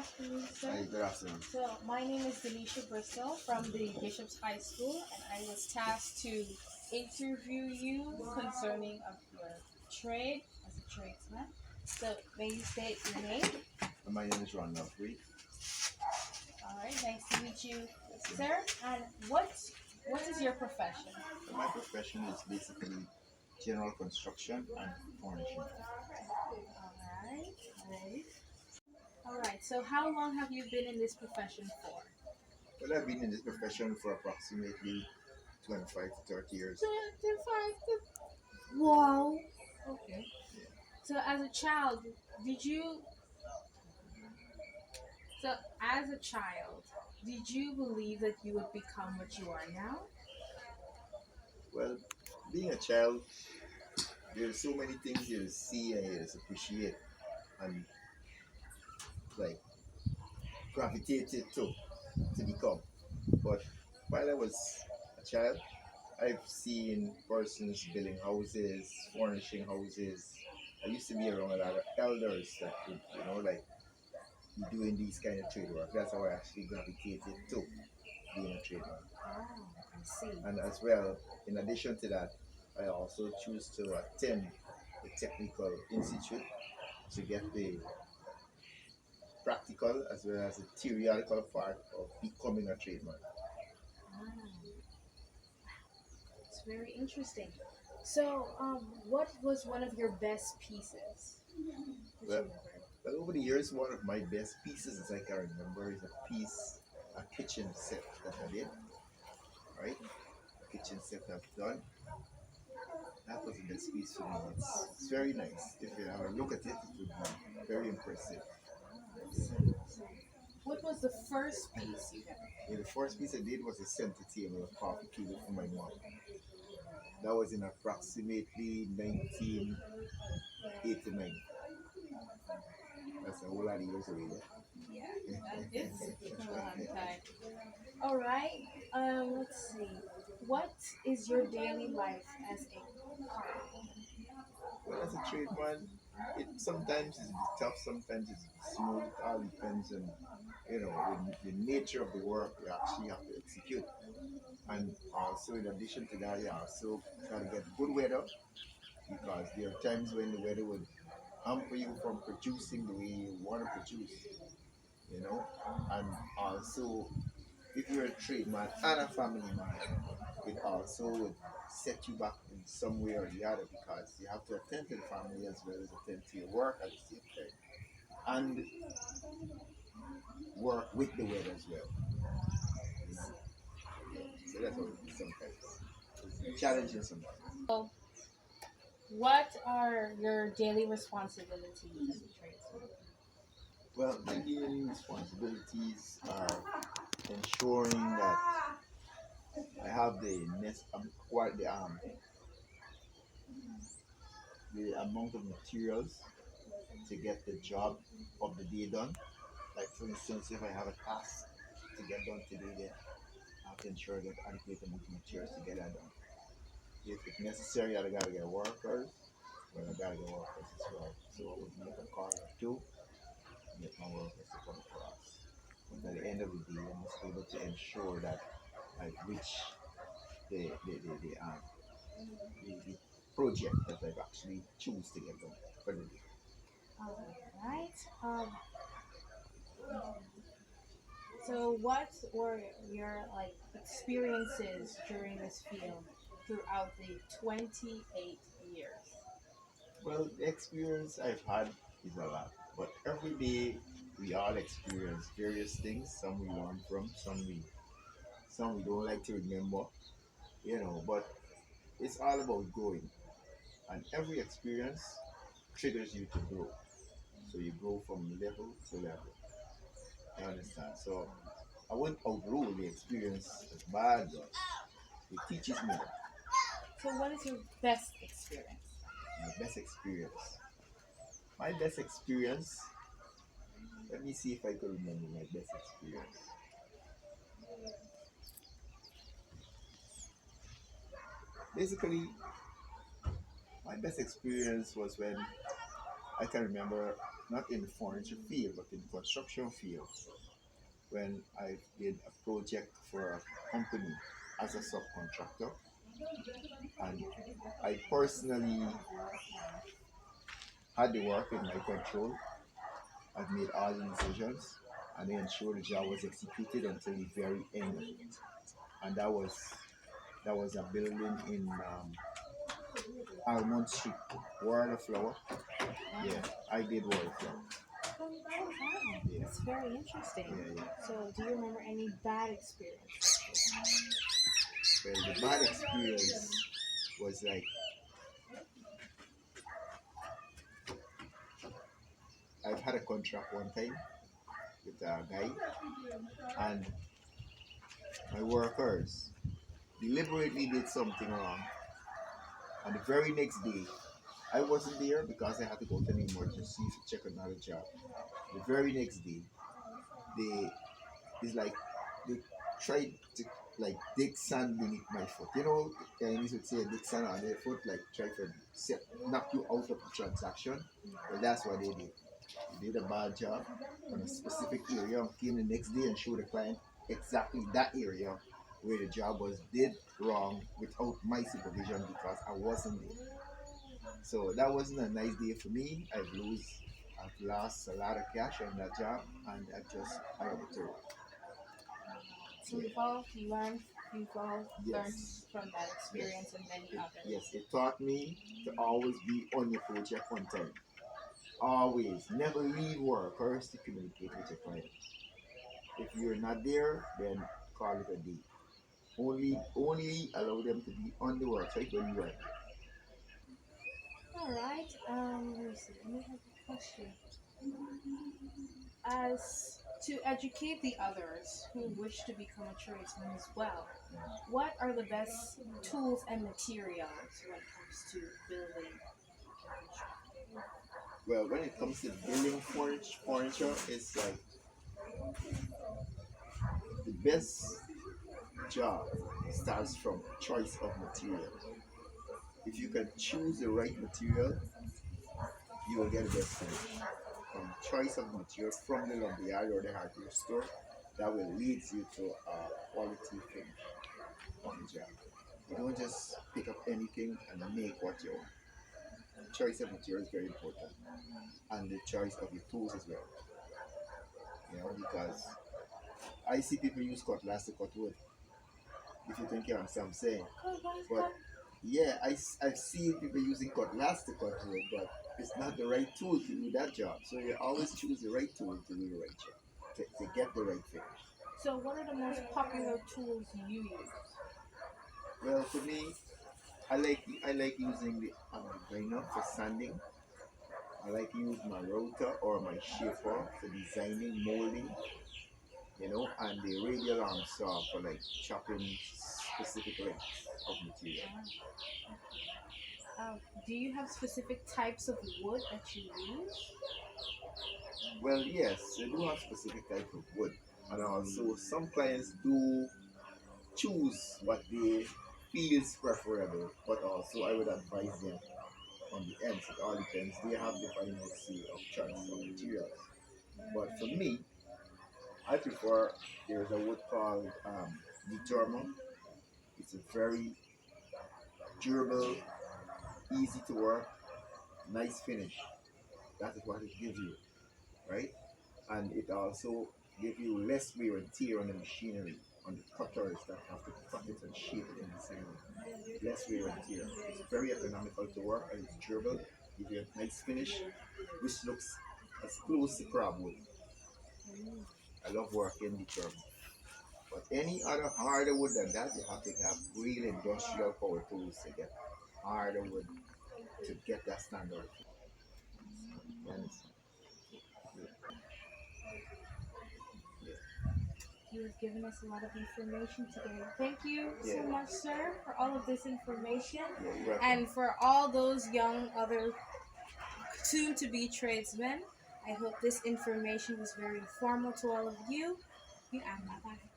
afternoon, sir. Hi, good afternoon. So, my name is Denisha Bristol from the Bishop's High School, and I was tasked to interview you concerning of your trade as a tradesman. So, may you state your name? My name is Ron Humphrey. All right, nice to meet you, sir. And what is your profession? My profession is basically general construction and furnishing. All right, all right. So, how long have you been in this profession for? Well, I've been in this profession for approximately 25 to 30 years. 25. Wow. Okay. Yeah. So as a child, did you so as a child, did you believe that you would become what you are now? Well, being a child, there's so many things you see and you appreciate and like gravitated to become. But while I was a child, I've seen persons building houses, furnishing houses. I used to be around a lot of elders that could, like doing these kind of trade work. That's how I actually gravitated to being a trader. Oh, I see. And as well, in addition to that, I also choose to attend the technical institute to get the practical as well as the theoretical part of becoming a tradesman. Ah, it's very interesting. So, what was one of your best pieces that you Well, ever? well, over the years, one of my best pieces, as I can remember, is a kitchen set that I did, right? A kitchen set I've done. That was the best piece for me. It's very nice. If you have a look at it, it would be very impressive. I see. So, what was the first piece you ever Yeah, the first piece I did was a center table, a coffee table for my mom. That was in approximately 1989. That's a whole lot of years ago. Yeah, it's a long time. All right. Let's see. What is your daily life as a carpenter? Well, as a tradesman, it sometimes is tough, sometimes it's smooth. It all depends on the nature of the work you actually have to execute. And also, in addition to that, you also try to get good weather because there are times when the weather would hamper you from producing the way you want to produce. And also, if you're a tradesman and a family man, it also would set you back in some way or the other because you have to attend to the family as well as attend to your work at the same time and work with the weather as well. So that's what it is sometimes. It's challenging sometimes. So, what are your daily responsibilities as a tradesman? Well, my daily responsibilities are ensuring that I have quite the amount of materials to get the job of the day done. Like for instance, if I have a task to get done today, then I have to ensure I get adequate amount of materials to get that done. If it's necessary, I gotta get workers. Well, I gotta get workers as well. So I would make a call or two, get my workers to come across. But at the end of the day, I must be able to ensure that I reach the project that I've actually choose to get done for the day. All right. So, what were your experiences during this field throughout the 28 years? Well, the experience I've had is a lot, but every day we all experience various things. Some we learn from, some we don't like to remember. But it's all about growing, and every experience triggers you to grow. So you grow from level to level. You understand? So I won't outgrow the experience as bad, but it teaches me that. So, what is your best experience? My best experience. My best experience. Let me see if I can remember my best experience. Basically, my best experience was when I can remember not in the furniture field, but in the construction field, when I did a project for a company as a subcontractor, and I personally had the work in my control. I've made all the decisions, and I ensured the job was executed until the very end of it. And that was a building in Almond Street, World of Flower. Yeah, I did World of Flower. Oh, wow. Yeah, That's very interesting. yeah, yeah. So, do you remember any bad experience? Well, the bad experience was like I've had a contract one time with a guy, and my workers deliberately did something wrong. And the very next day, I wasn't there because I had to go to an emergency to check another job. The very next day, they it's like they tried to like dig sand beneath my foot. You know, the Chinese would say dig sand on their foot, like try to knock you out of the transaction. Well, that's what they did. They did a bad job on a specific area and came the next day and showed the client exactly that area where the job was did wrong without my supervision because I wasn't there. So that wasn't a nice day for me. I've lost a lot of cash on that job, and I had to So, yeah. you've learned Yes, from that yes, experience and many others. yes. It taught me to always be on your project on time. Always, never leave work first to communicate with your clients. If you're not there, then call it a day. Only allow them to be on the website when you are there. All right. Let me see. Let me have a question. As to educate the others who wish to become a tradesman as well, what are the best tools and materials when it comes to building and construction? Well, when it comes to building furniture, it's like the best job starts from choice of material. If you can choose the right material, you will get the best finish. From choice of material from the lumberyard or the hardware store, that will lead you to a quality finish on the job. You don't just pick up anything and make what you want. Choice of material is very important, and the choice of your tools as well. Because I see people use cutlass to cut wood. If you think you understand what I'm saying, but yeah, I've seen people using cutlass to cut wood, but it's not the right tool to do that job. So you always choose the right tool to do the right job, to get the right finish. So, what are the most popular tools you use? Well, for me, I like using the grinder for sanding. I like to use my router or my shaper for designing, molding, and the radial arm saw for like chopping specific lengths of material. Do you have specific types of wood that you use? Well, yes, they do have specific type of wood, and also some clients do choose what they feel is preferable, but also I would advise them on the ends. It all depends. They have the final say of choice of materials. But for me, I prefer there's a wood called Determo. It's a very durable, easy to work, nice finish. That is what it gives you, right? And it also gives you less wear and tear on the machinery, on the cutters that have to cut it and shape it inside. Less wear and tear. It's very economical to work and it's durable. Give you a nice finish, which looks as close to crab wood. I love working the term. But any other harder wood than that, you have to have real industrial power tools to get harder wood to get that standard. You understand? Yeah. You have given us a lot of information today. Thank you Yeah. so much, sir, for all of this information. Yeah, you're welcome. And for all those young other soon to be tradesmen, I hope this information was very informative to all of you. You and bye bye.